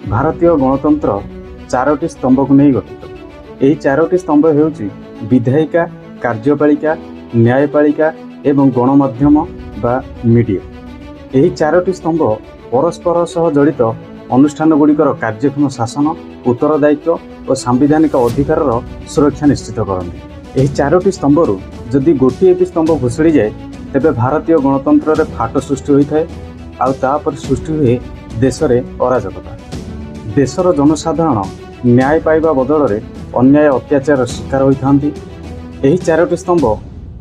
भारतीय गणतंत्र चारोटी स्तंभ को नहीं गठित। यही चारोटी स्तंभ हेउची विधायिका, कार्यपालिका, न्यायपालिका एवं गणमाध्यम बा मीडिया। यही चारोटी स्तंभ परस्पर सह जड़ित अनुष्ठान गुड़िकर कार्यक्षम शासन, उत्तरदायित्व और सांविधानिक अधिकार सुरक्षा निश्चित करते। यही चारोटी स्तंभरू जदि गोटे भी स्तंभ भुशुड़ी जाए तेबे भारतीय गणतंत्र फाट सृष्टि होता है। आउपर सृष्टि हुए देश में अराजकता। देशर जनसाधारण न्याय पाइबा बदल में अन्याय अत्याचार शिकार होता। यही चारोटी स्तंभ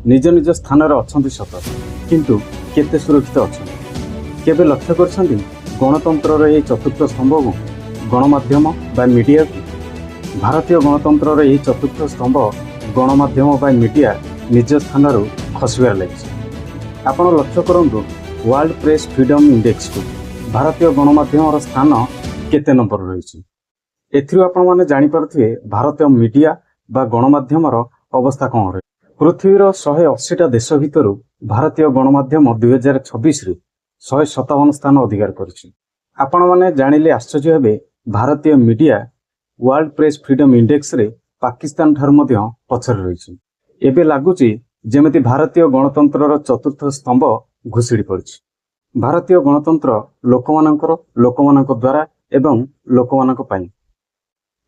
निज निज स्थान अच्छा सत, किंतु केते सुरक्षित अच्छा केबे लक्ष्य कर गणतंत्र यही चतुर्थ स्तंभ को गणमाध्यम बा मीडिया को। भारतीय गणतंत्र यही चतुर्थ स्तंभ गणमाध्यम बा मीडिया निज स्थान खसबार लगी। आपण लक्ष्य करूँ वर्ल्ड प्रेस फ्रीडम इंडेक्स को भारतीय गणमाध्यम स्थान केते नंबर रही। एथिरु आपण माने जानि पारथिबे भारतीय मीडिया बा गणमाध्यम अवस्था कौन रही। पृथ्वीर 180टा देश भितर भारतीय गणमाध्यम 2026 रे 157 स्थान अधिकार करिछि। आपण माने जानिले आश्चर्य हेबे भारतीय media world press freedom index रे पाकिस्तान ठार मध्य पछर रही। एबे लागुची जेमिति भारतीय गणतंत्र चतुर्थ स्तंभ घुषुड़ी पड़ी। भारतीय गणतंत्र लोकमानक द्वारा एवं लोकमानक पाई।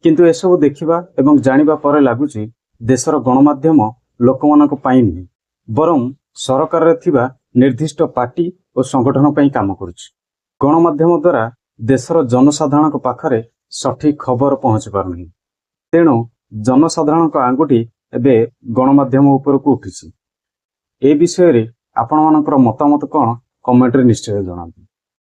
किंतु एसबू देखिबा एवं जानिबा परे लागुची देशर गणमाध्यम लोकमानक पाई नहीं, बरं सरकार रे थिबा निर्दिष्ट पार्टी और संगठन पाई काम करुछि। गणमाध्यम द्वारा देशर जनसाधारण पाखरे सठिक खबर पहुंची पारनी। तेणु जनसाधारण आंगुठी एबे गणमाध्यम उपरकू उठिछि। ए विषय रे आपण मानकर मतामत कौन कमेंट रे निश्चय जणाबू।